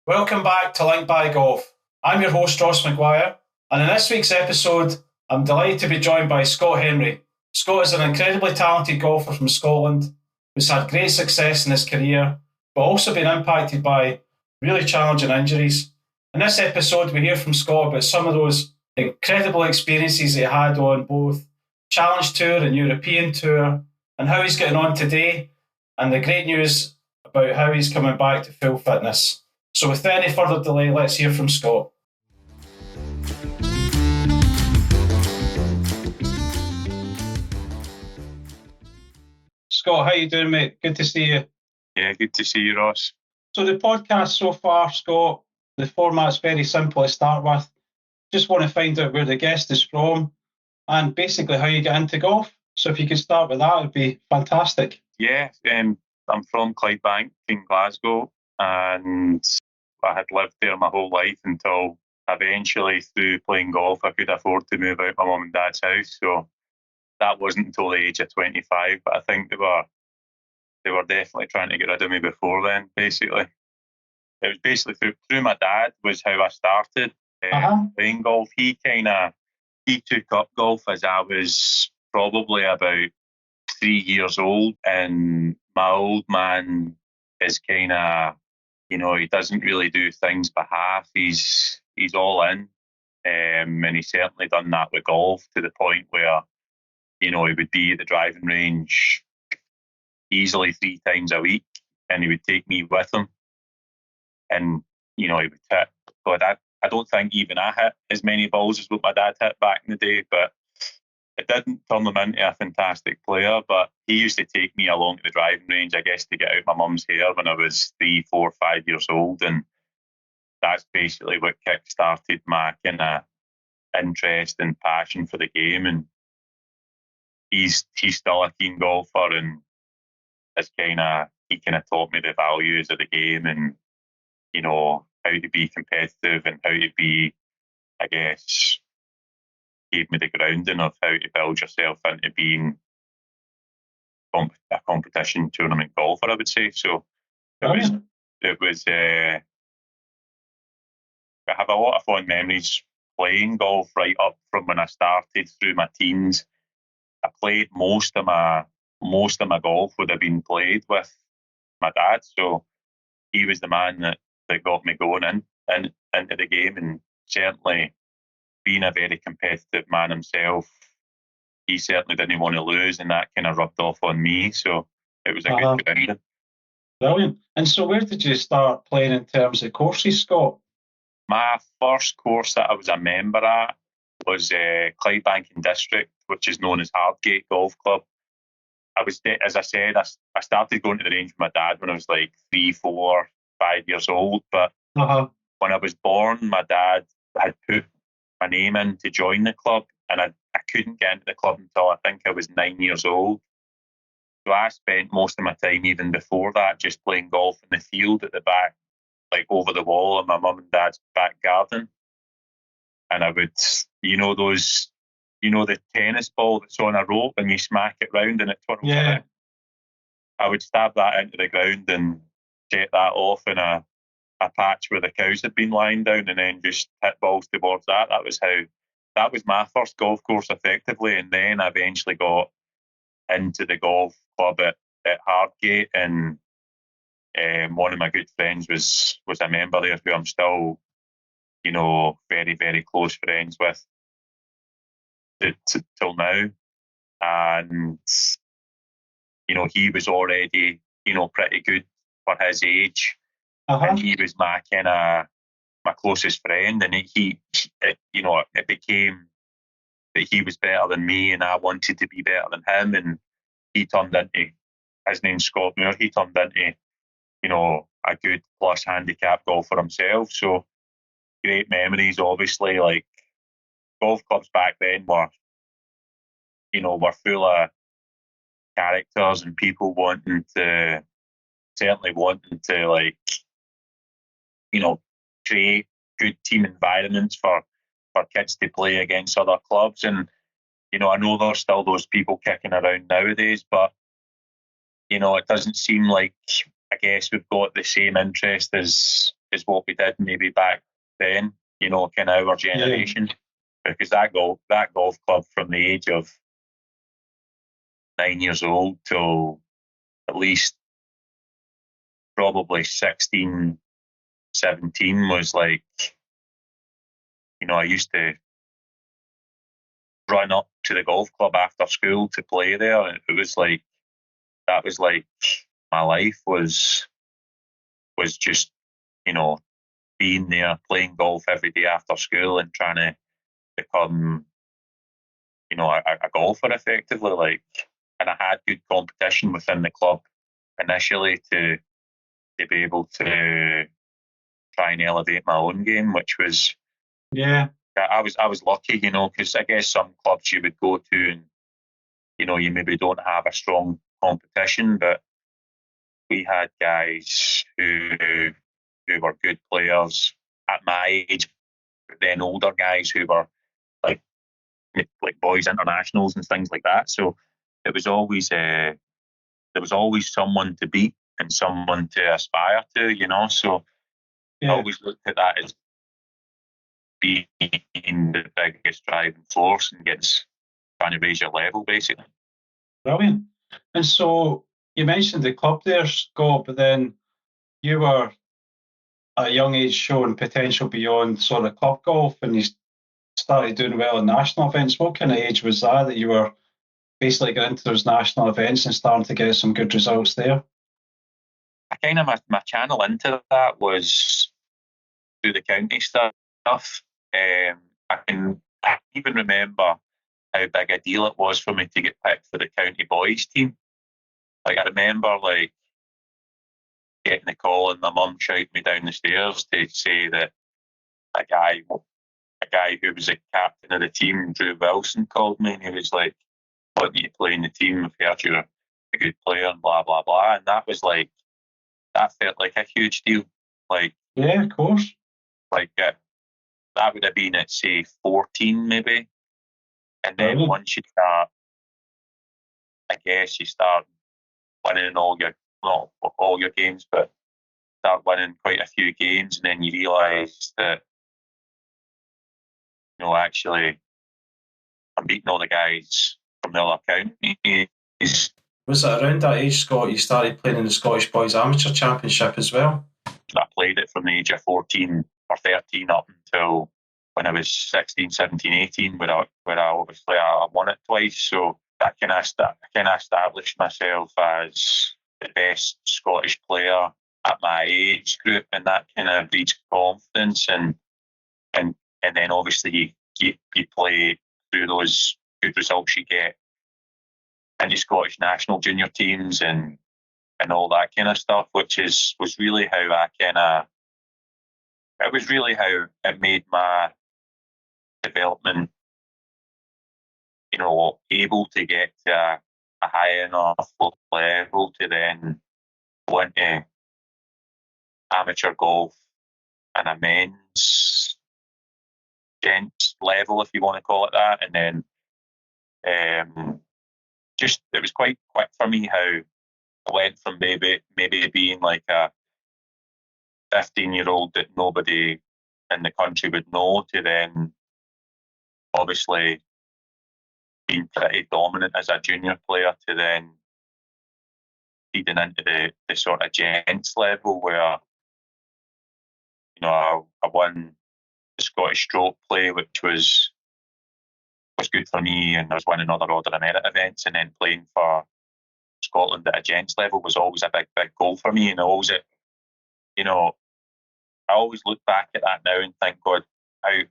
Welcome back to Link by Golf. I'm your host, Ross McGuire, and in this week's episode, I'm delighted to be joined by Scott Henry. Scott is an incredibly talented golfer from Scotland who's had great success in his career, but also been impacted by really challenging injuries. In this episode, we hear from Scott about some of those incredible experiences he had on both Challenge Tour and European Tour, and how he's getting on today, and the great news about how he's coming back to full fitness. So without any further delay, let's hear from Scott. Scott, how you doing, mate? Good to see you. Yeah, good to see you, Ross. So the podcast so far, Scott, the format's very simple to start with. Just want to find out where the guest is from and basically how you get into golf. So if you could start with that, it would be fantastic. Yeah, I'm from Clydebank in Glasgow, and I had lived there my whole life until eventually, through playing golf, I could afford to move out my mum and dad's house. So that wasn't until the age of 25, but I think they were definitely trying to get rid of me before then. Basically, it was basically through my dad was how I started playing golf. He took up golf as I was probably about 3 years old, and my old man is kind of, he doesn't really do things by half. He's all in, and he's certainly done that with golf to the point where, he would be at the driving range easily 3 times a week, and he would take me with him, and he would hit. But I don't think even I hit as many balls as what my dad hit back in the day, but it didn't turn him into a fantastic player. But he used to take me along to the driving range, I guess, to get out my mum's hair when I was 3, 4, 5 years old. And that's basically what kick-started my kind of interest and passion for the game. And he's still a keen golfer, and he kind of taught me the values of the game, and, how to be competitive and how to be, I guess, gave me the grounding of how to build yourself into being a competition tournament golfer, I would say. So it was I have a lot of fond memories playing golf right up from when I started through my teens. I played most of my golf would have been played with my dad, so he was the man that got me going into the game, and certainly being a very competitive man himself, he certainly didn't want to lose, and that kind of rubbed off on me. So it was a good grounding. Brilliant. And so where did you start playing in terms of courses, Scott? My first course that I was a member at was Clydebank District, which is known as Hardgate Golf Club. As I said, I started going to the range with my dad when I was like 3, 4, 5 years old. But when I was born, my dad had put my name in to join the club, and I couldn't get into the club until I think I was 9 years old. So I spent most of my time, even before that, just playing golf in the field at the back, like over the wall in my mum and dad's back garden. And I would, the tennis ball that's on a rope and you smack it round and it twirls around. I would stab that into the ground and set that off in a patch where the cows had been lying down, and then just hit balls towards that. That was my first golf course effectively. And then I eventually got into the golf club at Hardgate, and one of my good friends was a member there who I'm still, very, very close friends with till now. And, he was already, pretty good for his age. And he was my closest friend, and it became that he was better than me, and I wanted to be better than him. And he turned into, his name's Scott Moore, he turned into, a good plus handicap golfer himself. So great memories, obviously. Like, golf clubs back then were full of characters and people wanting to create good team environments for kids to play against other clubs. And, I know there's still those people kicking around nowadays, but, it doesn't seem like, I guess, we've got the same interest as as what we did maybe back then, you know, kind of our generation. Because that golf club from the age of 9 years old till at least probably 16, 17 was like, you know, I used to run up to the golf club after school to play there. And it was like, that was like my life was just, you know, being there, playing golf every day after school and trying to become, you know, a golfer effectively. Like, and I had good competition within the club initially to be able to try and elevate my own game, which was, I was lucky, you know, because I guess some clubs you would go to and, you know, you maybe don't have a strong competition, but we had guys who were good players at my age, but then older guys who were like boys internationals and things like that. So it was always there was always someone to beat and someone to aspire to, you know. So I always looked at that as being the biggest driving force and trying to raise your level, basically. Brilliant. And so you mentioned the club there, Scott, but then you were at a young age showing potential beyond sort of club golf, and you started doing well in national events. What kind of age was that you were basically getting into those national events and starting to get some good results there? I kind of, my channel into that was through the county stuff. I can even remember how big a deal it was for me to get picked for the county boys team. Like, I remember like getting a call and my mum shouting me down the stairs to say that a guy who was a captain of the team, Drew Wilson, called me and he was like, "What do you play in the team? I've heard you're a good player," and blah blah blah. And that was like, that felt like a huge deal. Like, yeah, of course. Like that would have been at say 14 maybe, and then once you start, I guess you start winning not all your games, but start winning quite a few games, and then you realise that, you know, actually I'm beating all the guys from the other counties. Was it around that age, Scott, you started playing in the Scottish Boys Amateur Championship as well? I played it from the age of 14 or 13 up until when I was 16, 17, 18, where I obviously I won it twice. So I kind of established myself as the best Scottish player at my age group, and that kind of breeds confidence, and then obviously you play through those good results you get in the Scottish national junior teams and all that kind of stuff, which was really how it made my development, you know, able to get to a high enough level to then go into amateur golf and a men's gents level, if you want to call it that. And then just, it was quite quick for me how I went from maybe being like a 15-year-old that nobody in the country would know to then obviously being pretty dominant as a junior player to then feeding into the sort of gents level where, you know, I won the Scottish Strokeplay, which was good for me, and I was winning other Order of Merit events, and then playing for Scotland at a gents level was always a big goal for me. And I always look back at that now and think, God, how it's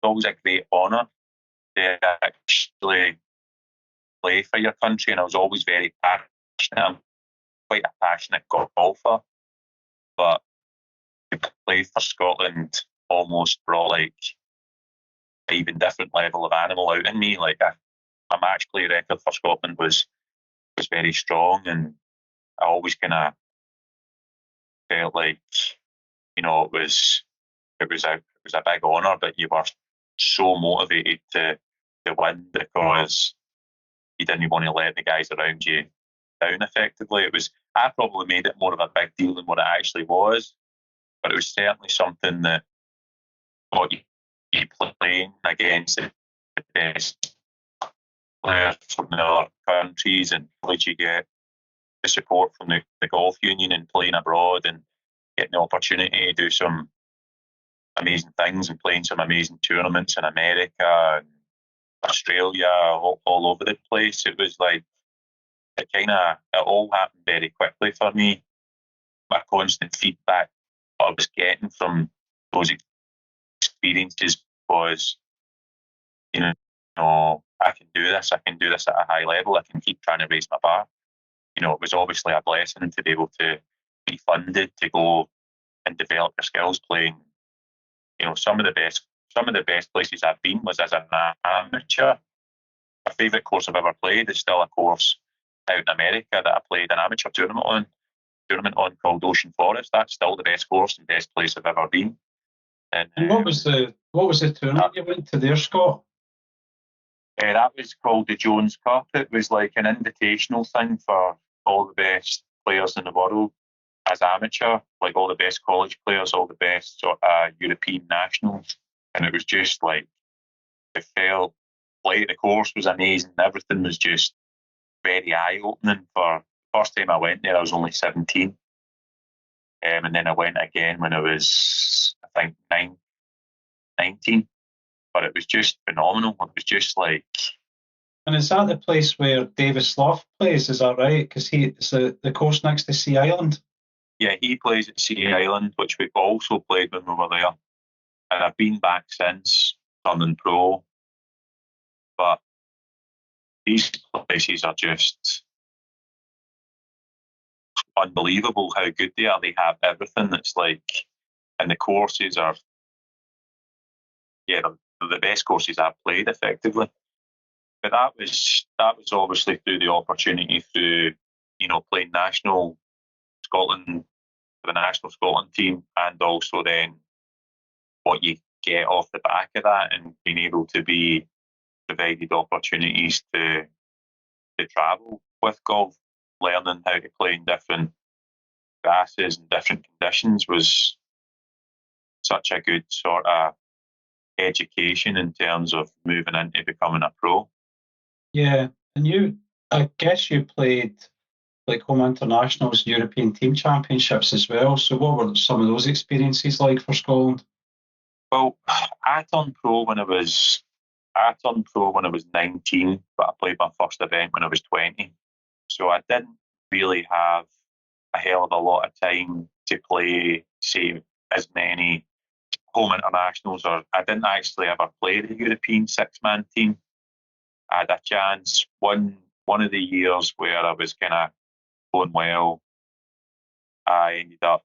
always a great honour to actually play for your country. And I was always very passionate. I'm quite a passionate golfer, but to play for Scotland almost brought like an even different level of animal out in me. Like my match play record for Scotland was very strong, and I always kind of felt like, you know, it was a big honour, but you were so motivated to win because you didn't want to let the guys around you down effectively. I probably made it more of a big deal than what it actually was, but it was certainly something that got you playing against the best players from the other countries, and did you get the support from the golf union and playing abroad and getting the opportunity to do some amazing things and playing some amazing tournaments in America and Australia, all over the place. It was like it all happened very quickly for me. My constant feedback I was getting from those experiences was, I can do this. I can do this at a high level. I can keep trying to raise my bar. It was obviously a blessing to be able to be funded to go and develop your skills playing. Some of the best places I've been was as an amateur. My favourite course I've ever played is still a course out in America that I played an amateur tournament on called Ocean Forest. That's still the best course and best place I've ever been. And what was the tournament you went to there, Scott? That was called the Jones Cup. It was like an invitational thing for all the best players in the world as amateur, like all the best college players, all the best European nationals. And it was just like, it felt like the course was amazing. Everything was just very eye-opening. For the first time I went there, I was only 17. And then I went again when I was, I think, 19. But it was just phenomenal. It was just like... And is that the place where Davis Love plays? Is that right? Because it's the course next to Sea Island. Yeah, he plays at Sea Island, which we also played when we were there. And I've been back since, turning pro. But these places are just unbelievable how good they are. They have everything. It's like, and the courses are, they're the best courses I've played effectively. But that was obviously through the opportunity through, playing national Scotland for the national Scotland team, and also then what you get off the back of that, and being able to be provided opportunities to travel with golf, learning how to play in different grasses and different conditions was such a good sort of education in terms of moving into becoming a pro. Yeah, and I guess you played like home internationals, European team championships as well. So what were some of those experiences like for Scotland? Well, I turned pro when I was 19, but I played my first event when I was 20. So I didn't really have a hell of a lot of time to play, say, as many home internationals, or I didn't actually ever play the European six-man team. I had a chance one of the years where I was kind of going well. I ended up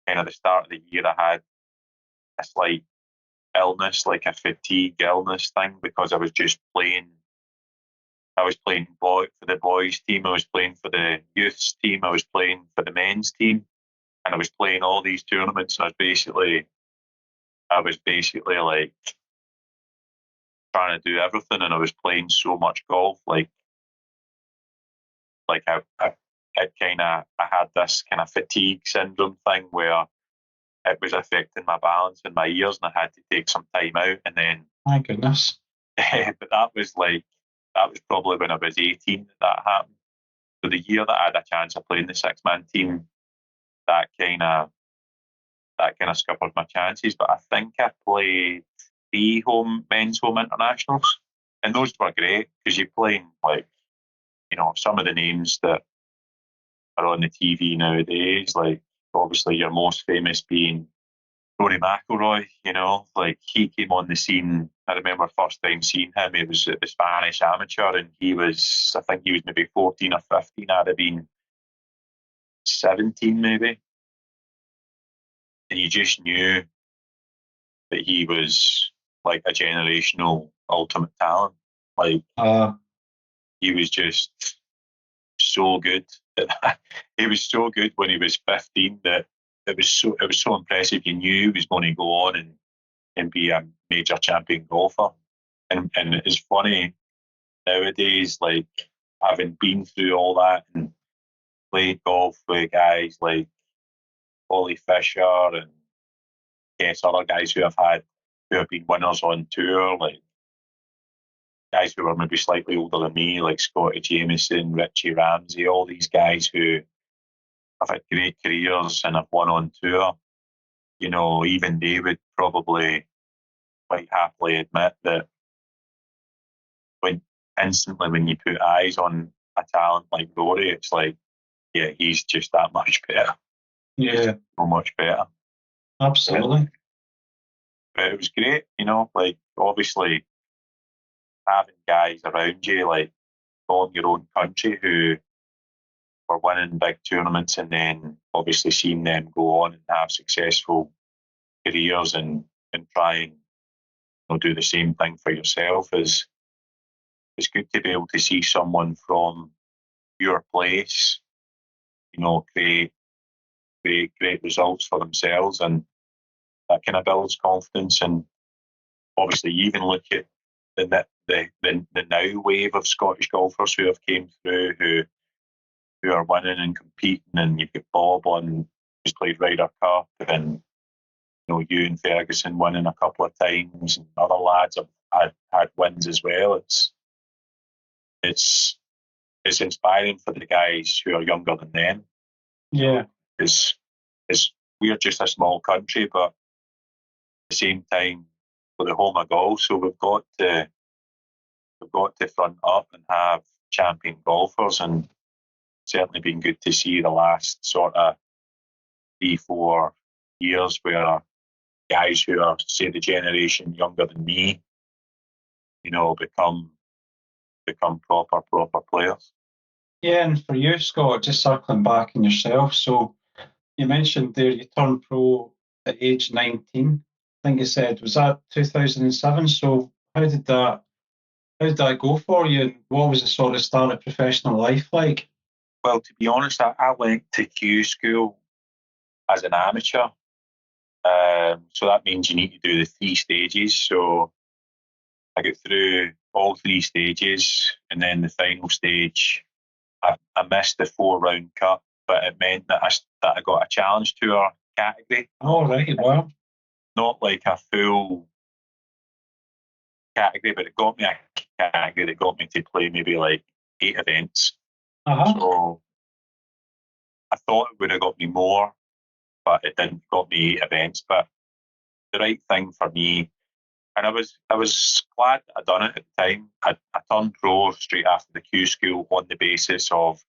kind of the start of the year. I had a slight illness, like a fatigue illness thing, because I was just playing. I was playing for the boys' team. I was playing for the youths' team. I was playing for the men's team, and I was playing all these tournaments. And I was basically like trying to do everything, and I was playing so much golf, like I had this kind of fatigue syndrome thing where it was affecting my balance in my ears, and I had to take some time out. And then, my goodness, but that was probably when I was 18 that happened. So the year that I had a chance of playing the six-man team, that kind of scuppered my chances. But I think I played 3 men's home internationals, and those were great because you're playing like, some of the names that are on the TV nowadays, like obviously your most famous being Rory McIlroy. Like he came on the scene. I remember first time seeing him, he was at the Spanish Amateur, and I think he was maybe 14 or 15. I'd have been 17 maybe. And you just knew that he was like a generational ultimate talent. Like he was just so good. He was so good when he was 15 that it was so impressive. You knew he was going to go on and be a major champion golfer. And it's funny nowadays, like having been through all that and played golf with guys like Ollie Fisher and yes, other guys who have been winners on tour, like guys who are maybe slightly older than me, like Scotty Jameson, Richie Ramsey, all these guys who have had great careers and have won on tour. You know, even they would probably quite happily admit that when you put eyes on a talent like Rory, it's like, yeah, he's just that much better. Yeah, So much better. absolutely. But it was great, you know, like obviously having guys around you, like all in your own country who were winning big tournaments and then obviously seeing them go on and have successful careers and try and do the same thing for yourself is it's good to be able to see someone from your place, create great results for themselves, and that kind of builds confidence. And obviously, you even look at the now wave of Scottish golfers who have came through who are winning and competing, and you've got Bob on who's played Ryder Cup, and you and Ferguson winning a couple of times, and other lads have had wins as well. It's inspiring for the guys who are younger than them. Yeah. Is we're just a small country, but at the same time we're the home of golf, so we've got to front up and have champion golfers, and certainly been good to see the last sort of 3-4 years where guys who are, say, the generation younger than me, become proper players. Yeah, and for you, Scott, just circling back on yourself. So you mentioned there you turned pro at age 19. I think you said, was that 2007? So how did that go for you? And what was the sort of start of professional life like? Well, to be honest, I went to Q school as an amateur. So that means you need to do the 3 stages. So I got through all 3 stages, and then the final stage, I missed the 4-round cut, but it meant that I got a challenge tour category. Oh, right, wow. Not like a full category, but it got me a category that got me to play maybe like 8 events. Uh-huh. So I thought it would have got me more, but it didn't. Got me 8 events. But the right thing for me, and I was glad that I'd done it at the time. I turned pro straight after the Q school on the basis of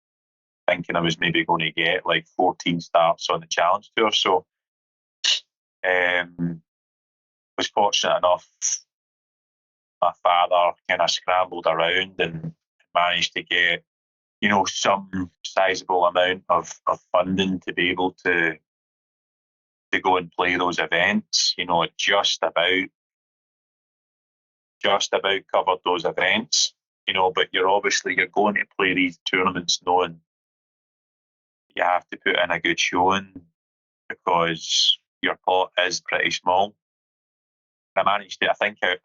thinking I was maybe going to get like 14 starts on the challenge tour. So was fortunate enough. My father kind of scrambled around and managed to get, some sizable amount of funding to be able to go and play those events. It just about covered those events. But you're going to play these tournaments knowing you have to put in a good showing because your pot is pretty small. I managed to. I think I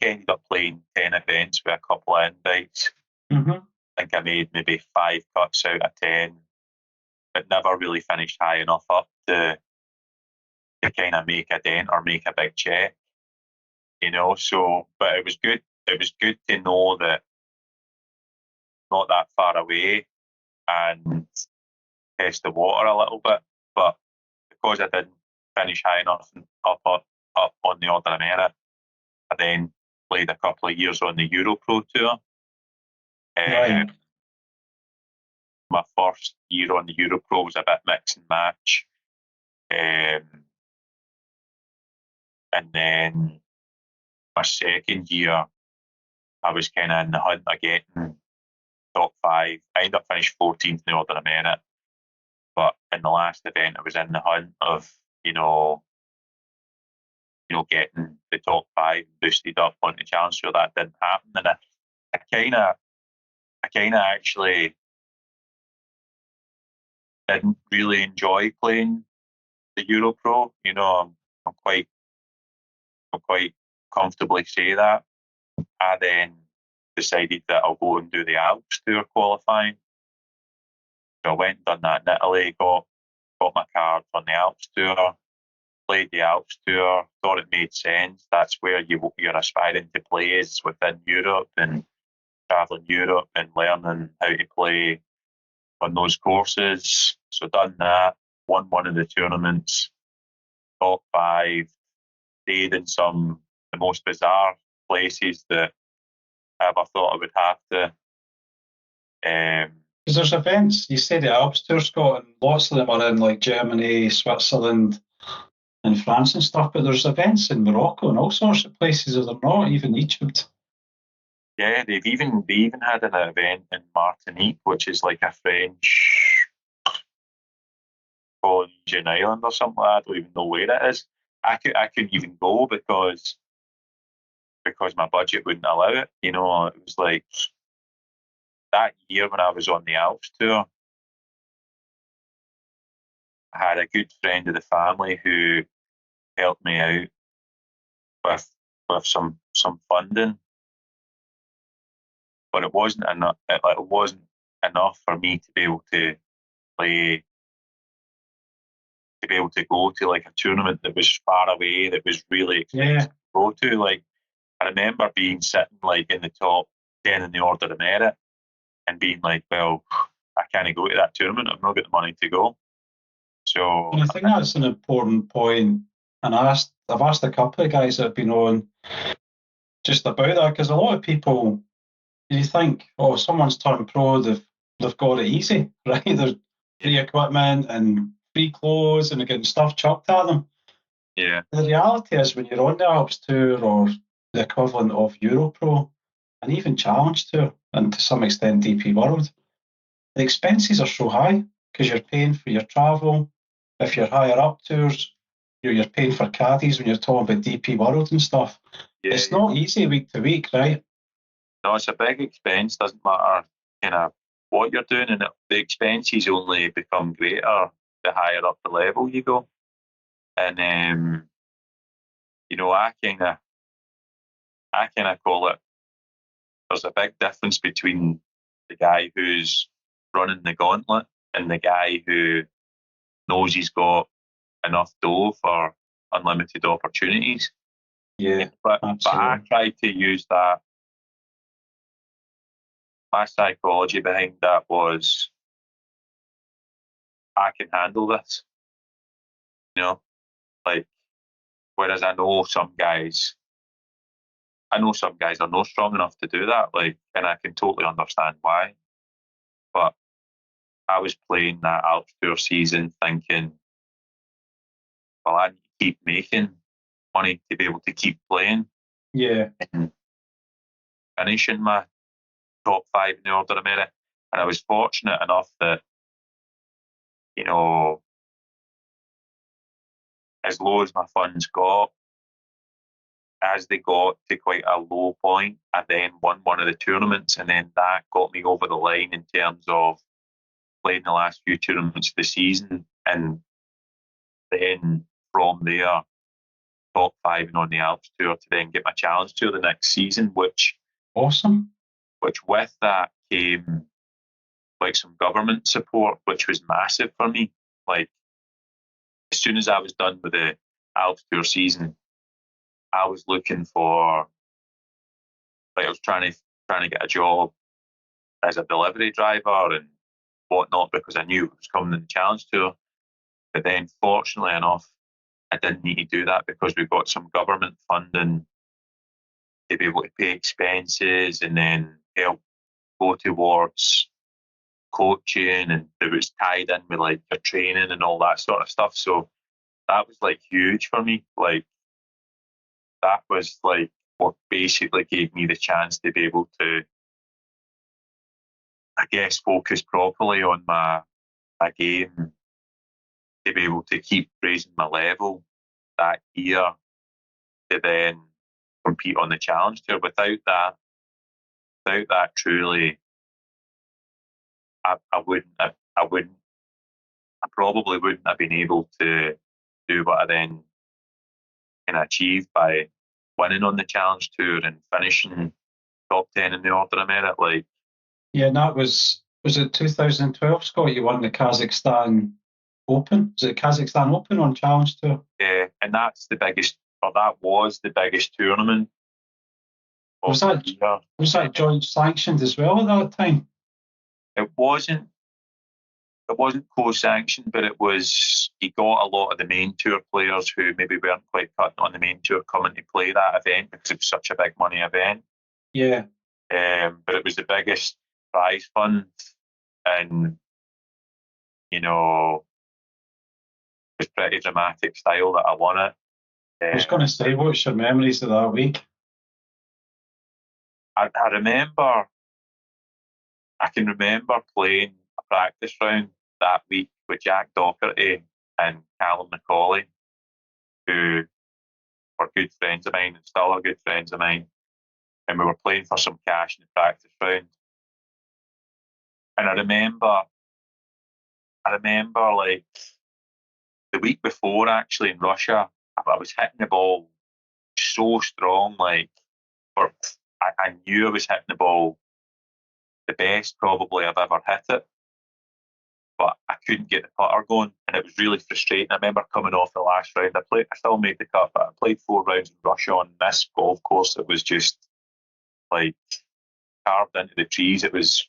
ended up playing 10 events with a couple of invites. Mm-hmm. I think I made maybe 5 cuts out of 10, but never really finished high enough up to kind of make a dent or make a big check. So, but it was good. It was good to know that not that far away and test the water a little bit. But because I didn't finish high enough and up on the Order of Merit, I then played a couple of years on the Euro Pro Tour. Right. My first year on the Euro Pro was a bit mix and match. And then my second year, I was kind of in the hunt of getting top 5. I ended up finishing 14th in the Order of Merit. But in the last event, I was in the hunt of, getting the top 5 boosted up on the challenge. So that didn't happen. And I kind of actually didn't really enjoy playing the Euro Pro. I'm quite comfortably say that. I then decided that I'll go and do the Alps Tour qualifying. So I went and done that in Italy, got my cards on the Alps Tour, played the Alps Tour, thought it made sense. That's where you're aspiring to play, is within Europe, and travelling Europe and learning how to play on those courses. So done that, won one of the tournaments, top 5, stayed in some the most bizarre places that I ever thought I would have to. Because there's events, you say the Alps Tour, Scott, and lots of them are in like Germany, Switzerland, and France and stuff, but there's events in Morocco and all sorts of places, are there not? Even Egypt. Yeah, they even had an event in Martinique, which is like a French Polynesian island or something. I don't even know where it is. I couldn't even go because my budget wouldn't allow it. You know, it was like that year when I was on the Alps tour, I had a good friend of the family who helped me out with some funding, but it wasn't enough. It wasn't enough for me to be able to play, to be able to go to like a tournament that was far away, that was really expensive to go to. Like, I remember being sitting like in the top 10 in the order of merit and being like, well, I can't go to that tournament. I've not got the money to go. So, and I think that's an important point. And I've asked a couple of guys that have been on just about that, because a lot of people, you think, oh, someone's turned pro, they've got it easy, right? There's free equipment and free clothes and they're getting stuff chucked at them. yeah. The reality is, when you're on the Alps Tour or the equivalent of Europro and even Challenge Tour, and to some extent DP World, the expenses are so high because you're paying for your travel. If you're higher up tours, you're paying for caddies when you're talking about DP World and stuff. Yeah, it's not easy week to week, right? No, it's a big expense. Doesn't matter kind of what you're doing, and the expenses only become greater the higher up the level you go. And you know, I kind of call it. There's a big difference between the guy who's running the gauntlet and the guy who knows he's got enough dough for unlimited opportunities. Yeah, but absolutely. I tried to use that. My psychology behind that was, I can handle this. You know, like, whereas I know some guys are not strong enough to do that. Like, and I can totally understand why. But I was playing that Alps Tour season thinking, well, I need to keep making money to be able to keep playing. Yeah. And finishing my top 5 in the order of merit. And I was fortunate enough that, you know, as low as my funds got, as they got to quite a low point, I then won one of the tournaments, and then that got me over the line in terms of playing the last few tournaments of the season, and then from there, top 5 and on the Alps Tour to then get my Challenge Tour the next season, which awesome. Which with that came like some government support, which was massive for me. Like, as soon as I was done with the Alps Tour season, I was looking for, like, I was trying to get a job as a delivery driver and whatnot, because I knew it was coming in the Challenge Tour. But then, fortunately enough, I didn't need to do that because we got some government funding to be able to pay expenses and then help go towards coaching, and it was tied in with like your training and all that sort of stuff. So that was like huge for me. Like, that was like what basically gave me the chance to be able to, I guess, focus properly on my game, to be able to keep raising my level that year, to then compete on the Challenge Tour. Without that, truly, I probably wouldn't have been able to do what I then kind of achieved by winning on the Challenge Tour and finishing top 10 in the order of merit. Like, yeah, and that was it 2012, Scott? You won the Kazakhstan Open? Is it Kazakhstan Open on Challenge Tour? Yeah, and that's the biggest, or that was the biggest tournament. Was that joint sanctioned as well at that time? It wasn't co-sanctioned, but it was. He got a lot of the main tour players who maybe weren't quite cutting on the main tour coming to play that event because it was such a big money event. Yeah. But it was the biggest prize fund, and it was pretty dramatic style that I won it. I was going to say, what's your memories of that week? I can remember playing a practice round that week with Jack Docherty and Callum McCauley, who were good friends of mine and still are good friends of mine. And we were playing for some cash in the practice round. And I remember like the week before, actually, in Russia, I was hitting the ball so strong, like, I knew I was hitting the ball the best probably I've ever hit it, but I couldn't get the putter going, and it was really frustrating. I remember coming off the last round. I still made the cut, but I played 4 rounds in Russia on this golf course that was just like carved into the trees. It was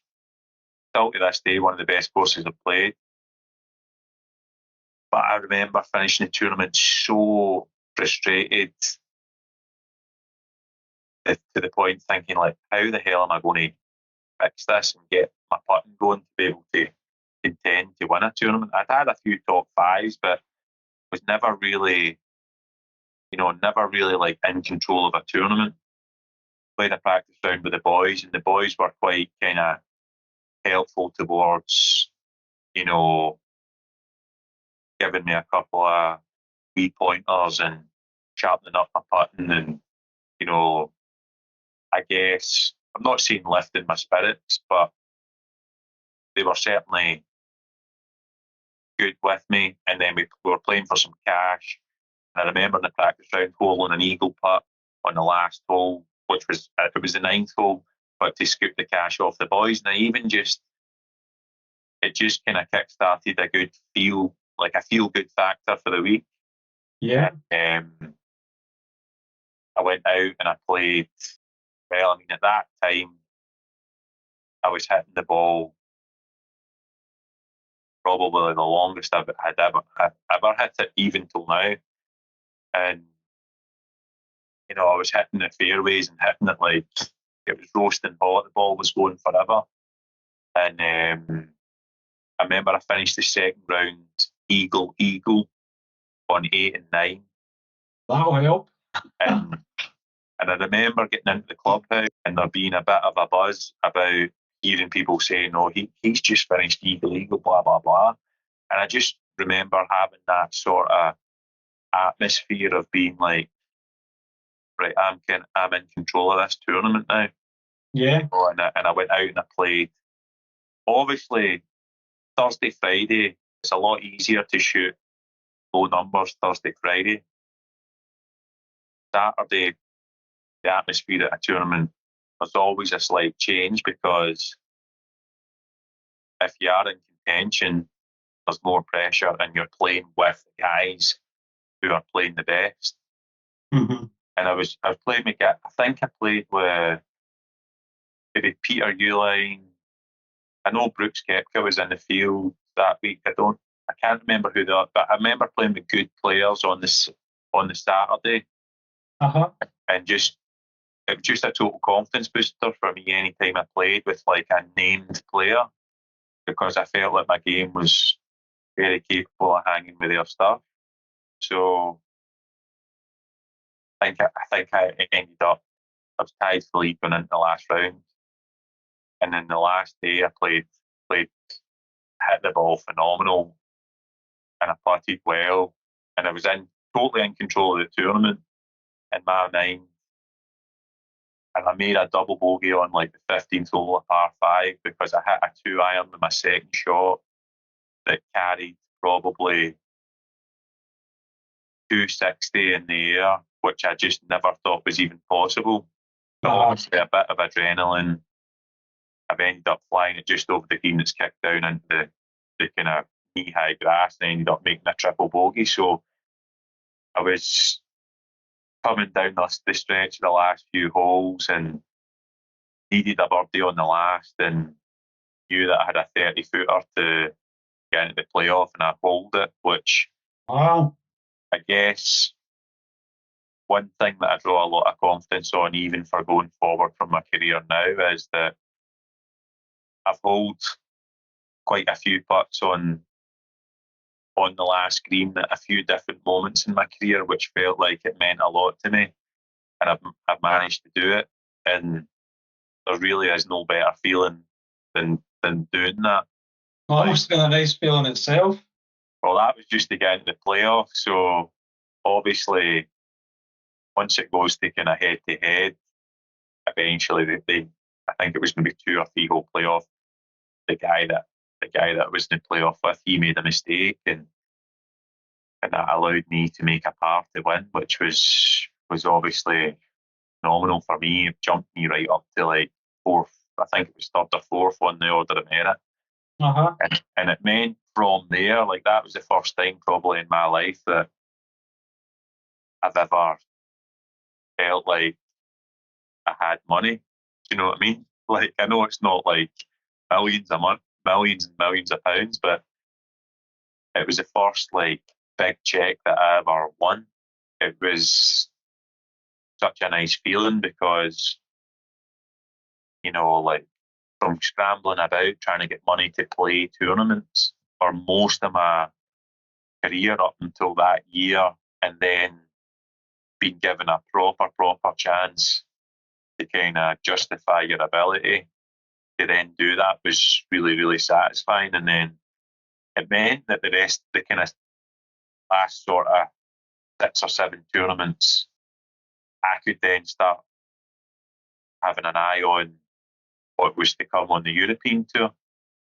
still to this day one of the best courses I've played. But I remember finishing the tournament so frustrated to the point thinking, like, how the hell am I going to fix this and get my putting going to be able to contend to win a tournament? I'd had a few top fives, but was never really like in control of a tournament. Played a practice round with the boys, and the boys were quite kind of helpful towards, giving me a couple of wee pointers and sharpening up my putting, and I guess I'm not saying lifting my spirits, but they were certainly good with me. And then we were playing for some cash. And I remember in the practice round holing an eagle putt on the last hole, which was the 9th hole, but to scoop the cash off the boys. And it just kind of kick-started a good feel, like a feel-good factor for the week. Yeah. I went out and I played, well, I mean, at that time, I was hitting the ball probably the longest I've ever hit it, even till now. And, I was hitting the fairways and hitting it like it was roasting hot. The ball was going forever. And I remember I finished the second round eagle on 8 and 9. That'll help. And I remember getting into the clubhouse and there being a bit of a buzz about hearing people saying, "Oh, he's just finished eagle, blah blah blah." And I just remember having that sort of atmosphere of being like, right, I'm in control of this tournament now. Yeah. And I went out and I played. Obviously, Thursday, Friday, it's a lot easier to shoot low numbers Thursday, Friday. Saturday, the atmosphere at a tournament, there's always a slight change because if you are in contention, there's more pressure and you're playing with the guys who are playing the best. Mm-hmm. And I was playing with, I think I played with maybe Peter Uline. I know Brooks Koepka was in the field that week. I can't remember who they are, but I remember playing with good players on the Saturday. Uh-huh. And it was just a total confidence booster for me anytime I played with like a named player, because I felt like my game was very capable of hanging with their stuff. So I think I ended up, I was tied for the lead going into the last round. And then the last day I played, hit the ball phenomenal, and I putted well, and I was totally in control of the tournament in my mind. And I made a double bogey on like the 15th hole of par 5 because I hit a 2-iron with my second shot that carried probably 260 in the air, which I just never thought was even possible. But obviously a bit of adrenaline. I've ended up flying it just over the green that's kicked down into the kind of knee-high grass and ended up making a triple bogey. So I was coming down the stretch of the last few holes and needed a birdie on the last and knew that I had a 30-footer to get into the playoff, and I bowled it, which Wow. I guess one thing that I draw a lot of confidence on, even for going forward from my career now, is that I've bowled quite a few putts on the last green at a few different moments in my career, which felt like it meant a lot to me, and I've managed to do it. And there really is no better feeling than doing that. Well, that must have been a nice feeling itself. Well, that was just to get into the playoff. So obviously, once it goes to kind of head to head, eventually I think it was maybe 2 or 3 hole playoff. The guy that I was in the playoff with, he made a mistake, and that allowed me to make a par to win, which was obviously phenomenal for me. It jumped me right up to like 4th. I think it was 3rd or 4th on the order of merit. Uh-huh. And it meant from there, like that was the first time probably in my life that I've ever felt like I had money. Do you know what I mean? Like, I know it's not like millions a month, millions and millions of pounds, but it was the first like big check that I ever won. It was such a nice feeling because, you know, like from scrambling about trying to get money to play tournaments for most of my career up until that year, and then being given a proper chance to kind of justify your ability to then do that was really, really satisfying. And then it meant that the kind of last sort of 6 or 7 tournaments, I could then start having an eye on what was to come on the European tour.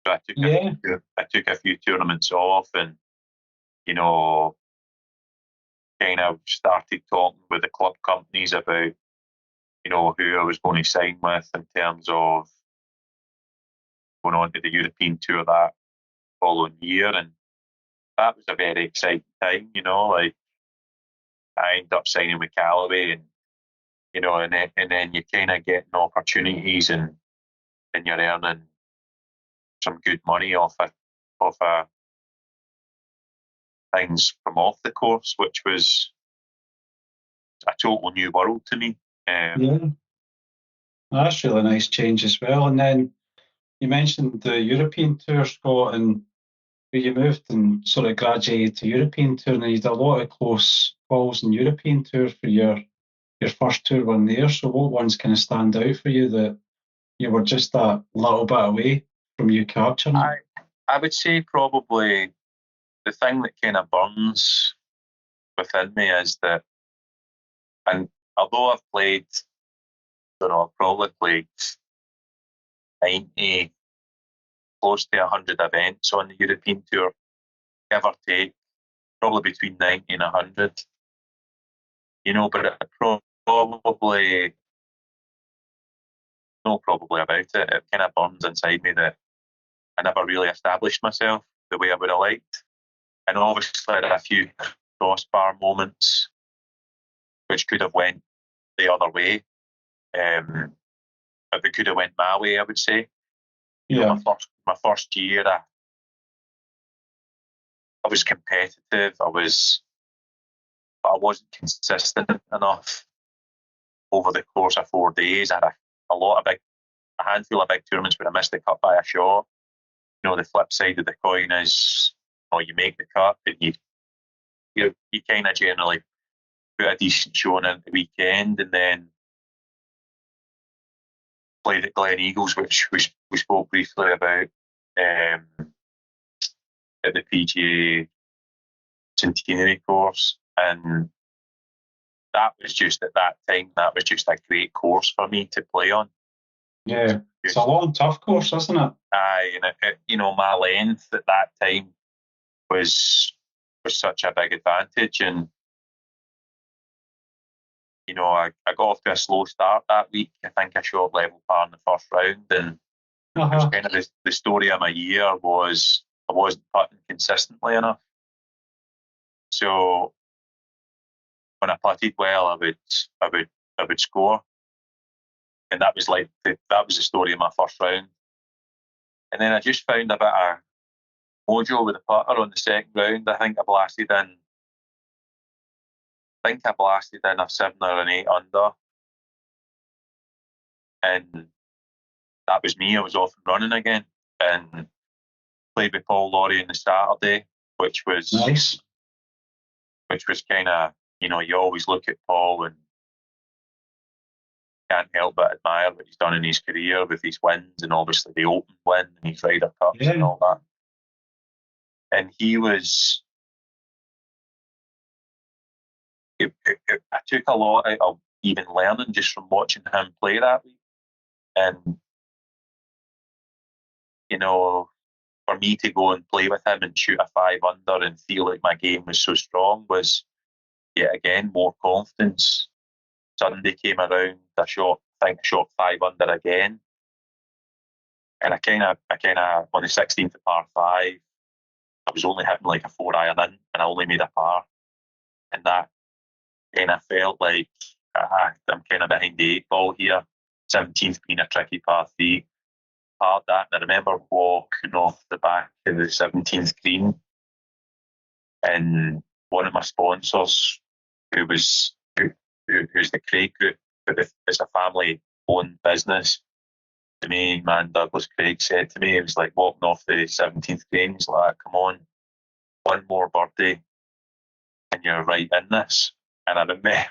So I took a few tournaments off, and you know, kind of started talking with the club companies about, you know, who I was going to sign with in terms of going on to the European tour that following year. And that was a very exciting time, you know, like I ended up signing with Callaway, and you know, and then you kind of getting opportunities, and you're earning some good money off things from off the course, which was a total new world to me. Yeah. That's really nice change as well. And then you mentioned the European tour, Scott, and where you moved and sort of graduated to European tour, and you did a lot of close calls in European tour for your first tour one there. So what ones kind of stand out for you that you were just a little bit away from you capturing it? I would say probably the thing that kind of burns within me is that, and although I've played, I don't know, I've probably played 90, close to 100 events on the European tour, give or take, probably between 90 and 100. You know, but it probably, no probably about it, it kind of burns inside me that I never really established myself the way I would have liked. And obviously I had a few crossbar moments which could have went the other way. If it could have went my way, I would say. You know, my first year, I was competitive. But I wasn't consistent enough over the course of 4 days. I had a handful of big tournaments where I missed the cut by a shot. You know, the flip side of the coin is, you make the cut, and you kind of generally put a decent showing in the weekend, and then played at Glen Eagles, which we spoke briefly about at the PGA centenary course, and that was just at that time. That was just a great course for me to play on. Yeah, it's a long, tough course, isn't it? Aye, and my length at that time was such a big advantage, and I got off to a slow start that week. I think I shot level par in the first round, and it was kind of the story of my year was I wasn't putting consistently enough. So when I putted well, I would score, and that was the story of my first round. And then I just found a bit of mojo with the putter on the second round. I think I blasted in a 7 or an 8 under, and that was me. I was off and running again, and played with Paul Laurie on the Saturday, which was nice. Which was kind of, you always look at Paul and can't help but admire what he's done in his career with his wins, and obviously the Open win and his Ryder Cups and all that. And he was. I took a lot out of even learning just from watching him play that week. And, for me to go and play with him and shoot a 5 under and feel like my game was so strong was, yet again, more confidence. Sunday came around, I shot 5 under again. And I kind of, on the 16th of par 5, I was only hitting like a 4 iron in, and I only made a par. And that kind of felt like I'm kind of behind the 8 ball here. 17th being a tricky par 3. Parred that, and I remember walking off the back of the 17th green, and one of my sponsors, who's the Craig Group, but it's a family-owned business. The main man, Douglas Craig, said to me, he was like walking off the 17th green, he's like, come on, one more birdie and you're right in this. And I remember,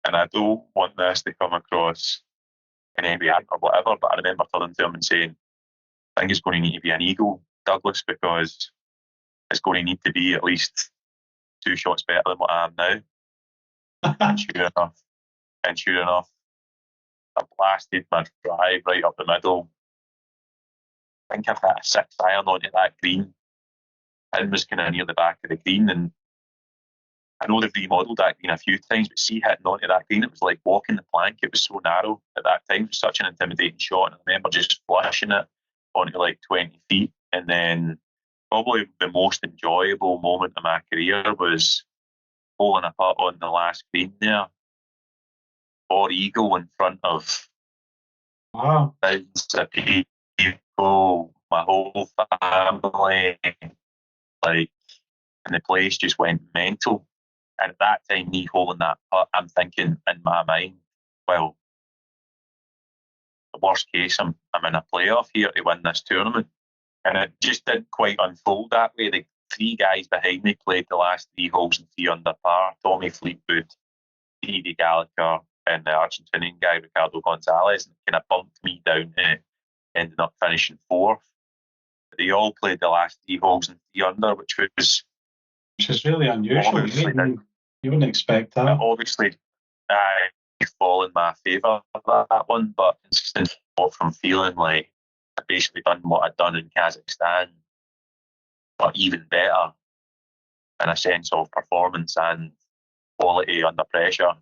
and I don't want this to come across in any art or whatever, but I remember turning to him and saying, I think it's going to need to be an eagle, Douglas, because it's going to need to be at least 2 shots better than what I am now. and sure enough, I blasted my drive right up the middle. I think I've hit a 6 iron onto that green. Pin was kind of near the back of the green, and I know they've remodelled that green a few times, but see, hitting onto that green, it was like walking the plank. It was so narrow at that time. It was such an intimidating shot, and I remember just flashing it onto like 20 feet. And then probably the most enjoyable moment of my career was holing a putt on the last green there, or eagle in front of thousands of people, my whole family, like, and the place just went mental. And at that time, me holding that putt, I'm thinking in my mind, well, the worst case, I'm in a playoff here to win this tournament. And it just didn't quite unfold that way. The 3 guys behind me played the last 3 holes and 3 under par. Tommy Fleetwood, Dee Gallagher, and the Argentinian guy, Ricardo Gonzalez, and kind of bumped me down to ending up finishing 4th. They all played the last 3 holes and 3 under, which is really unusual. You wouldn't expect that. Obviously, fall in my favour that one, but consistent from feeling like I basically done what I'd done in Kazakhstan, but even better in a sense of performance and quality under pressure.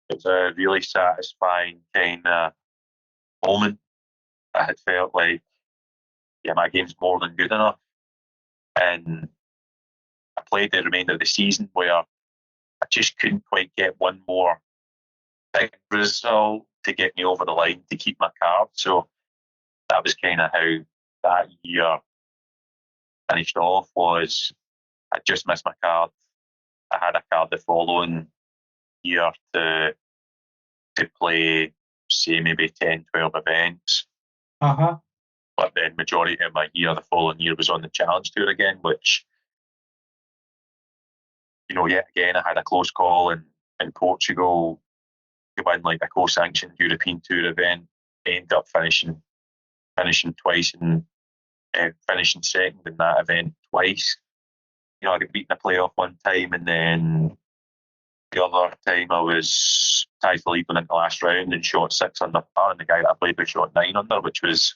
It was a really satisfying kind of moment. I had felt like, my game's more than good enough. And I played the remainder of the season where I just couldn't quite get one more big result to get me over the line to keep my card. So that was kind of how that year finished off. Was I just missed my card. I had a card the following year to play, say, maybe 10, 12 events. But then majority of my year the following year was on the Challenge Tour again, which, yet again, I had a close call in Portugal to win like a co-sanctioned European Tour event. Ended up finishing twice and finishing second in that event twice. I got beaten in a playoff one time, and then the other time I was tied for lead in the last round and shot 6 under par, and the guy that I played with shot 9 under, which was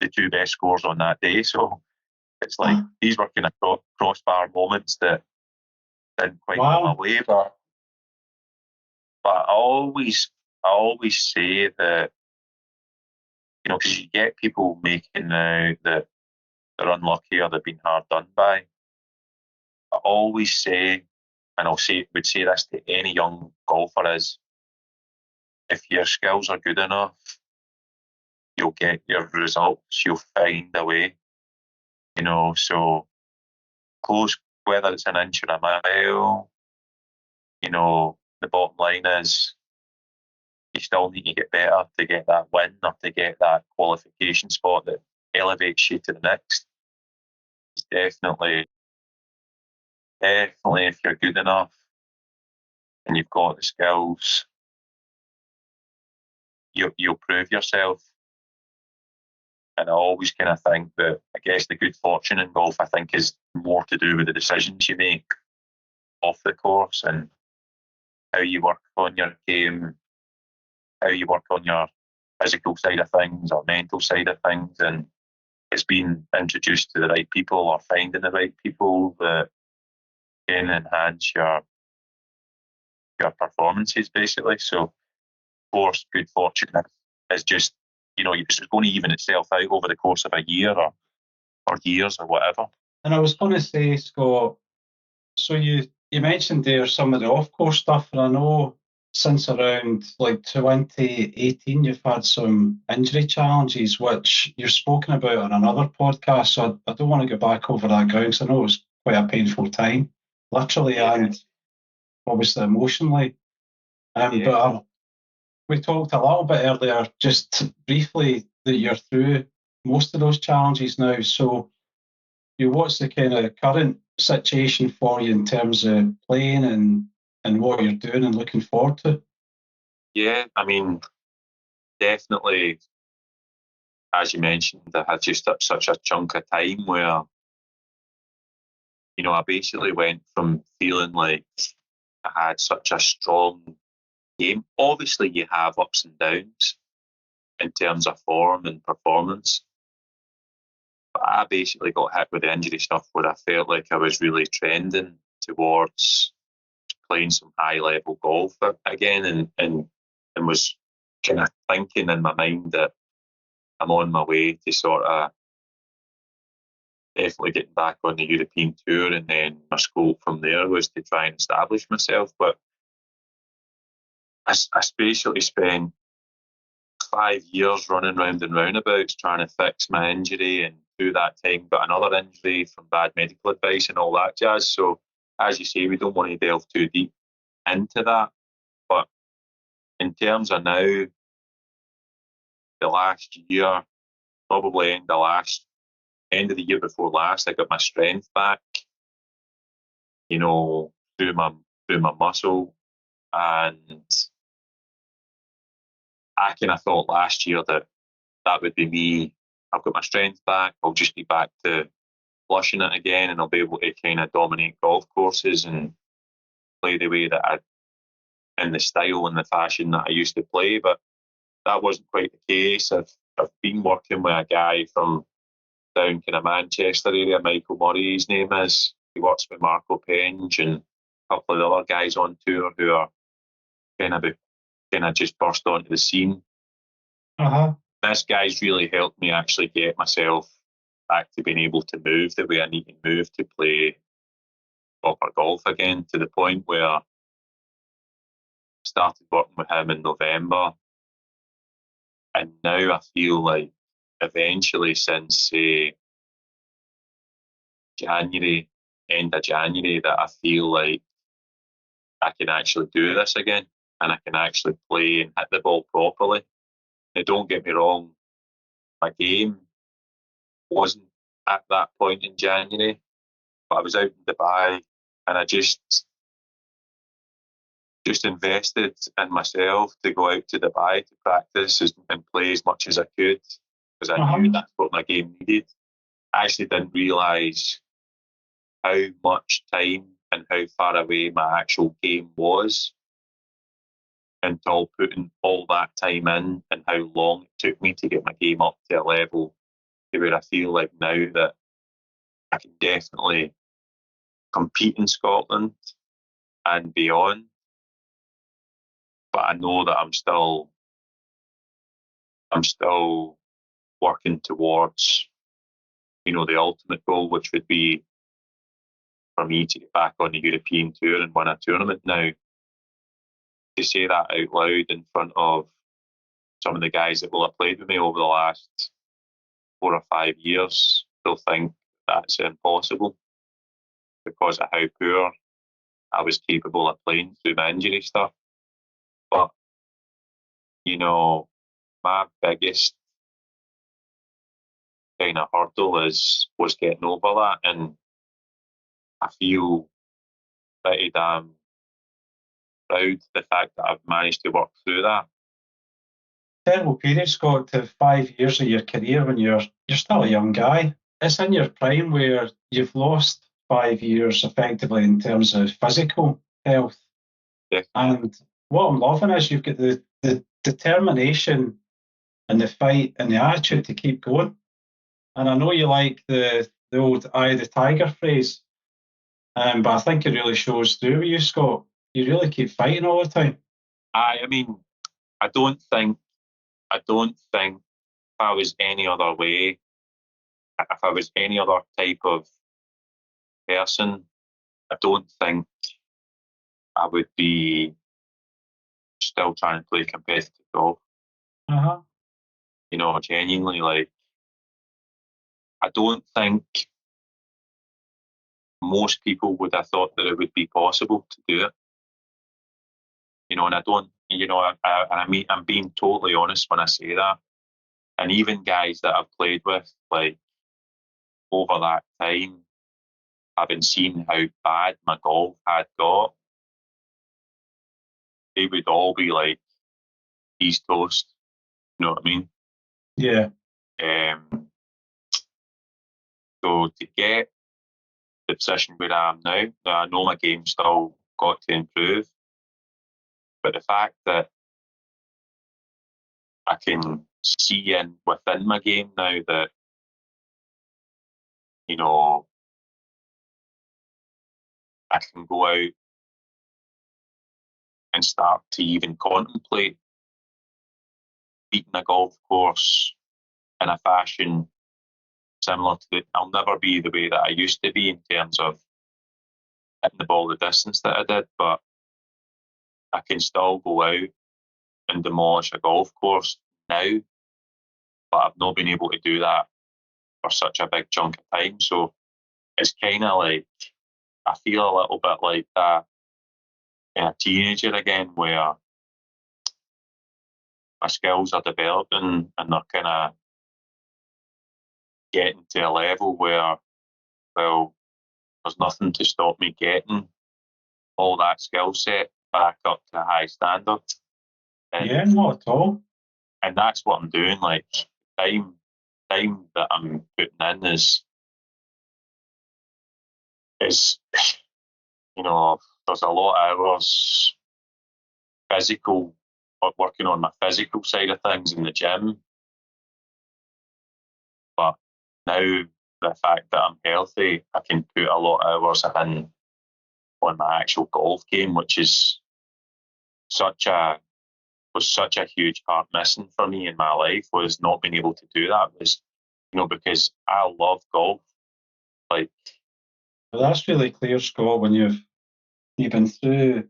the 2 best scores on that day. So it's like these were kind of crossbar moments that didn't quite go my way, but I always say that because you get people making out that they're unlucky or they've been hard done by. I always say, and would say this to any young golfer, is if your skills are good enough, you'll get your results. You'll find a way. So close, whether it's an inch or a mile, the bottom line is you still need to get better to get that win or to get that qualification spot that elevates you to the next. It's definitely, if you're good enough and you've got the skills, you'll prove yourself. And I always kind of think that, I guess, the good fortune in golf, I think, is more to do with the decisions you make off the course and how you work on your game, how you work on your physical side of things or mental side of things. And it's being introduced to the right people or finding the right people that can enhance your performances, basically. So, of course, good fortune is just, it's going to even itself out over the course of a year or years or whatever. And I was going to say, Scott, so you mentioned there some of the off-course stuff, and I know since around like 2018 you've had some injury challenges, which you've spoken about on another podcast, so I don't want to go back over that ground because I know it was quite a painful time, literally and obviously emotionally. But we talked a little bit earlier, just briefly, that you're through most of those challenges now. So, what's the kind of current situation for you in terms of playing and what you're doing and looking forward to? Yeah, I mean, definitely, as you mentioned, I had just such a chunk of time where, I basically went from feeling like I had such a strong game. Obviously, you have ups and downs in terms of form and performance. But I basically got hit with the injury stuff where I felt like I was really trending towards playing some high level golf again and was kind of thinking in my mind that I'm on my way to sort of definitely getting back on the European tour, and then my scope from there was to try and establish myself. But I basically spent 5 years running round and roundabouts trying to fix my injury, and through that time got another injury from bad medical advice and all that jazz. So as you say, we don't want to delve too deep into that. But in terms of now, the last year, probably end of the year before last, I got my strength back, through my muscle. And I kind of thought last year that would be me. I've got my strength back. I'll just be back to flushing it again, and I'll be able to kind of dominate golf courses and play the way that in the style and the fashion that I used to play. But that wasn't quite the case. I've been working with a guy from down kind of Manchester area, Michael Murray, his name is. He works with Marco Penge and a couple of the other guys on tour who are kind of just burst onto the scene. This guy's really helped me actually get myself back to being able to move the way I need to move to play proper golf again, to the point where I started working with him in November. And now I feel like eventually, since say January, end of January, that I feel like I can actually do this again, and I can actually play and hit the ball properly. Now, don't get me wrong, my game wasn't at that point in January, but I was out in Dubai, and I just invested in myself to go out to Dubai to practice and play as much as I could, because I knew that's what my game needed. I actually didn't realise how much time and how far away my actual game was until putting all that time in, and how long it took me to get my game up to a level to where I feel like now that I can definitely compete in Scotland and beyond. But I know that I'm still working towards, the ultimate goal, which would be for me to get back on the European tour and win a tournament. Now, to say that out loud in front of some of the guys that will have played with me over the last 4 or 5 years, they'll think that's impossible because of how poor I was capable of playing through my injury stuff. But, my biggest kind of hurdle was getting over that, and I feel pretty damn proud of the fact that I've managed to work through that. Terrible period, Scott, to 5 years of your career when you're still a young guy. It's in your prime where you've lost 5 years effectively in terms of physical health. Yeah. And what I'm loving is you've got the determination and the fight and the attitude to keep going. And I know you like the old eye of the tiger phrase, but I think it really shows through with you, Scott. You really keep fighting all the time. I mean, I don't think if I was any other way, if I was any other type of person, I don't think I would be still trying to play competitive golf. Uh-huh. Genuinely, like, I don't think most people would have thought that it would be possible to do it. And I don't, I'm being totally honest when I say that. And even guys that I've played with, like, over that time, having seen how bad my golf had got, they would all be like, he's toast. You know what I mean? Yeah. So to get the position where I am now I know my game's still got to improve, but the fact that I can see within my game now that, I can go out and start to even contemplate beating a golf course in a fashion similar to I'll never be the way that I used to be in terms of hitting the ball the distance that I did, but I can still go out and demolish a golf course now, but I've not been able to do that for such a big chunk of time. So it's kind of like, I feel a little bit like that in a teenager again, where my skills are developing and they're kind of getting to a level where, well, there's nothing to stop me getting all that skill set back up to a high standard. And, yeah, not at all. And that's what I'm doing. Like, time that I'm putting in is there's a lot of hours working on my physical side of things in the gym. But now the fact that I'm healthy, I can put a lot of hours in on my actual golf game, which is was such a huge part missing for me in my life, was not being able to do that. Was, because I love golf. Like, Well, that's really clear, Scott, when you've been through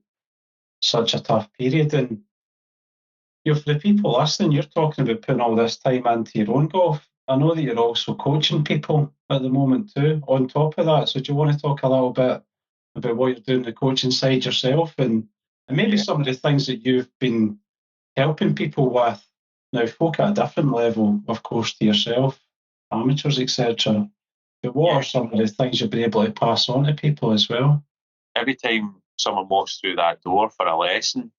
such a tough period. And for the people listening, you're talking about putting all this time into your own golf. I know that you're also coaching people at the moment too, on top of that. So do you want to talk a little bit about what you're doing the coaching side yourself and maybe some of the things that you've been helping people with? Now, folk at a different level, of course, to yourself, amateurs, etc. But what are some of the things you've been able to pass on to people as well? Every time someone walks through that door for a lesson,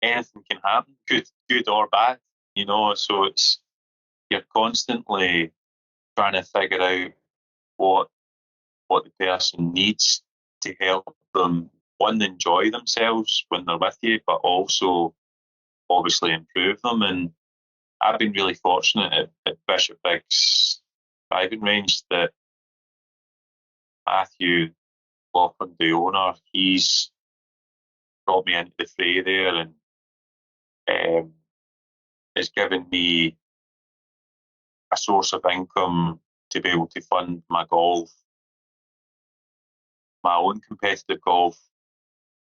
anything can happen, good or bad. So you're constantly trying to figure out what the person needs to help them, one, enjoy themselves when they're with you, but also obviously improve them. And I've been really fortunate at Bishop Biggs driving range that Matthew Laughlin, the owner, he's brought me into the fray there and has given me a source of income to be able to fund my golf, my own competitive golf,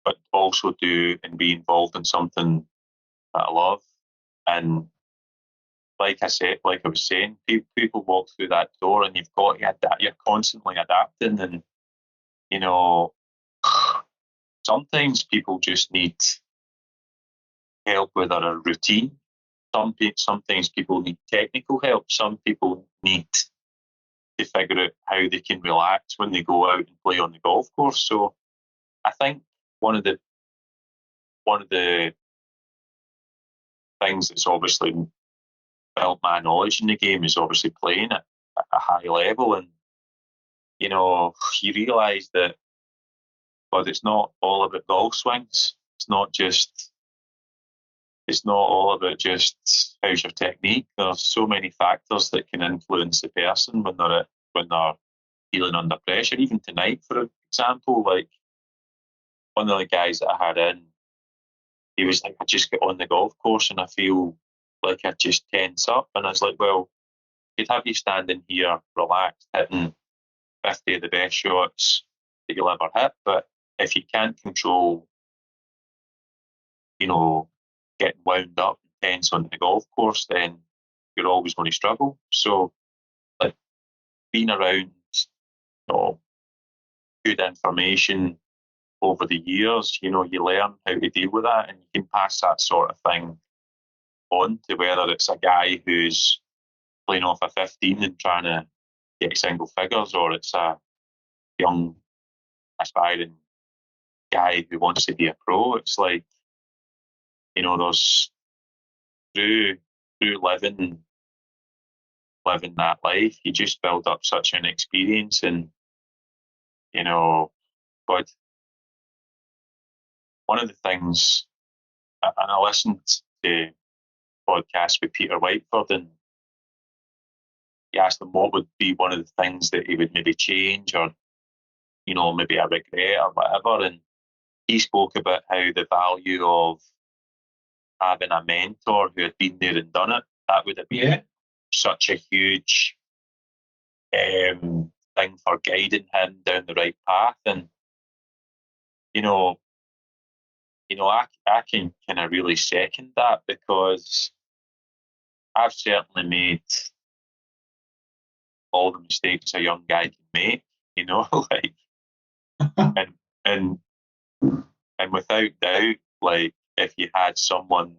but also do and be involved in something that I love. And like I was saying, people walk through that door and you've got to adapt. You're constantly adapting, and you know, sometimes people just need help with a routine. Sometimes people need technical help. Some people need to figure out how they can relax when they go out and play on the golf course. So I think one of the things that's obviously built my knowledge in the game is obviously playing at a high level, and you realise that, but it's not all about golf swings. It's not all about just how's your technique. There's so many factors that can influence the person when they're feeling under pressure. Even tonight, for example, like one of the guys that I had in, he was like, I just get on the golf course and I feel like I just tense up. And I was like, well, you'd have you standing here relaxed, hitting 50 of the best shots that you'll ever hit. But if you can't control, getting wound up and tense on the golf course, then you're always going to struggle. So, like, being around, good information over the years, you learn how to deal with that, and you can pass that sort of thing on to whether it's a guy who's playing off a 15 and trying to get single figures, or it's a young aspiring guy who wants to be a pro. It's like, there's through living that life, you just build up such an experience. And but one of the things, and I listened to podcast with Peter Whiteford, and he asked him what would be one of the things that he would maybe change, or maybe a regret or whatever. And he spoke about how the value of having a mentor who had been there and done it, that would have been such a huge thing for guiding him down the right path. And I can kind of really second that, because I've certainly made all the mistakes a young guy can make, like, and without doubt, like, if you had someone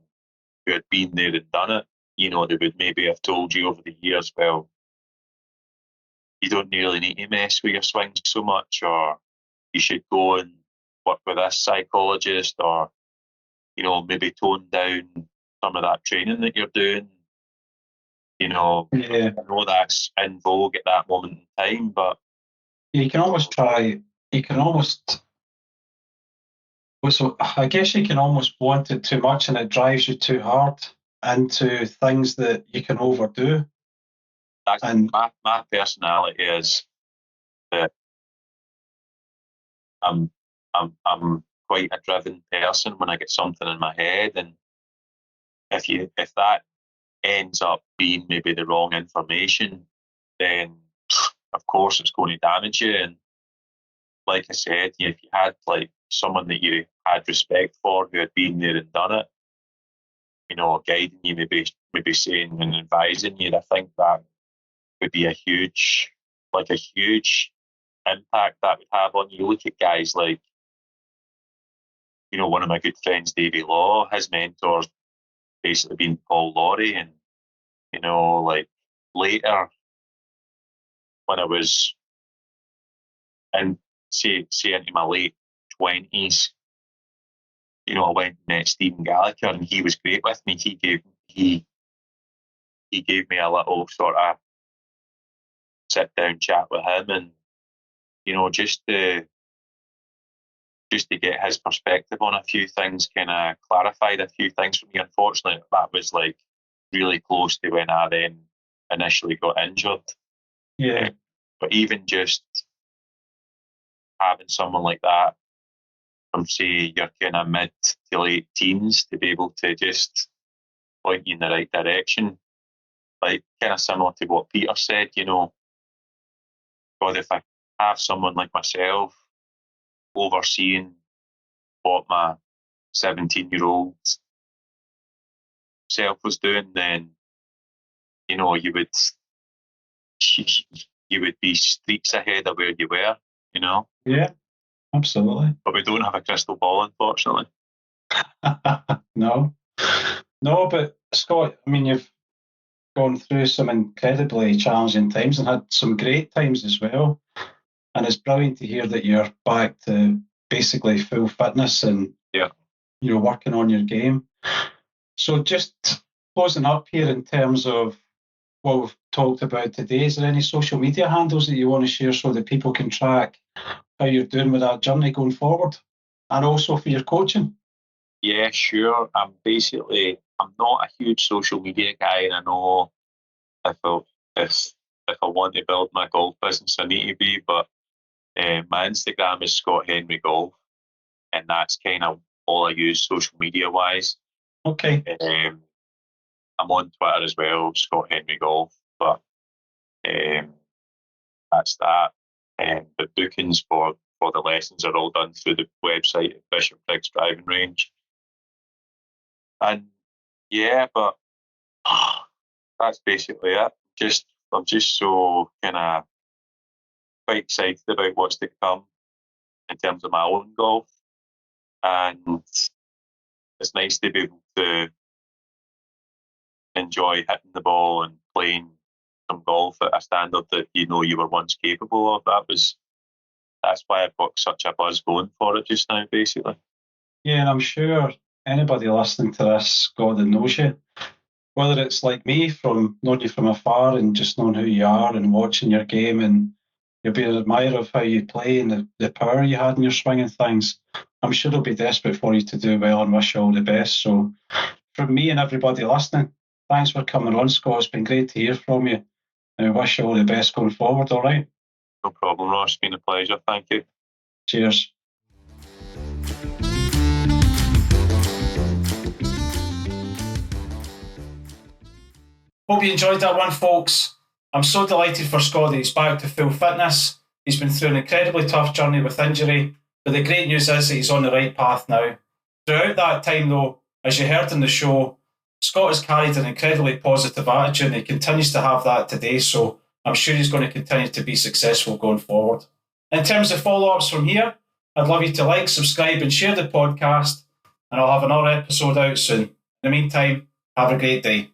who had been there and done it, they would maybe have told you over the years, well, you don't really need to mess with your swings so much, or you should go and work with this psychologist, or maybe tone down some of that training that you're doing. I know that's in vogue at that moment in time, but you can almost so I guess you can almost want it too much, and it drives you too hard into things that you can overdo. And my personality is that I'm quite a driven person when I get something in my head, and if that ends up being maybe the wrong information, then of course it's going to damage you. And like I said, if you had like someone that you had respect for who had been there and done it, guiding you, maybe saying and advising you, I think that would be a huge impact that would have on you. Look at guys like, one of my good friends, Davey Law, his mentor's basically been Paul Laurie. And, like, later when I was say into my late 20s, I went and met Stephen Gallagher, and he was great with me. He gave me a little sort of sit down chat with him, and just to get his perspective on a few things, kind of clarified a few things for me. Unfortunately, that was like really close to when I then initially got injured. Yeah. But even just having someone like that from, say, your kind of mid to late teens to be able to just point you in the right direction, like kind of similar to what Peter said, you know, God, if I have someone like myself overseeing what my 17-year-old self was doing, then, you know, you would be streets ahead of where you were, you know. Yeah, absolutely. But we don't have a crystal ball, unfortunately. No, but Scott, I mean, you've gone through some incredibly challenging times and had some great times as well. And it's brilliant to hear that you're back to basically full fitness and you're working on your game. So just closing up here in terms of what we've talked about today, is there any social media handles that you want to share so that people can track how you're doing with that journey going forward, and also for your coaching? Yeah, sure. I'm not a huge social media guy, and I know if I want to build my golf business, I need to be. But my Instagram is Scott Henry Golf, and that's kind of all I use social media wise. Okay. I'm on Twitter as well, Scott Henry Golf, but that's that. The bookings for the lessons are all done through the website at Bishop Briggs Driving Range. And yeah, but that's basically it. I'm just so kind of quite excited about what's to come in terms of my own golf, and it's nice to be able to enjoy hitting the ball and playing some golf at a standard that you know you were once capable of. That's why I've got such a buzz going for it just now, basically. Yeah, and I'm sure anybody listening to this, God, that knows you, whether it's like me, from knowing you from afar and just knowing who you are and watching your game, and you'll be an admirer of how you play and the power you had in your swing and things, I'm sure they'll be desperate for you to do well and wish you all the best. So from me and everybody listening, thanks for coming on, Scott. It's been great to hear from you. And I wish you all the best going forward, all right? No problem, Ross. It's been a pleasure. Thank you. Cheers. Hope you enjoyed that one, folks. I'm so delighted for Scott that he's back to full fitness. He's been through an incredibly tough journey with injury, but the great news is that he's on the right path now. Throughout that time, though, as you heard in the show, Scott has carried an incredibly positive attitude, and he continues to have that today, so I'm sure he's going to continue to be successful going forward. In terms of follow-ups from here, I'd love you to like, subscribe and share the podcast, and I'll have another episode out soon. In the meantime, have a great day.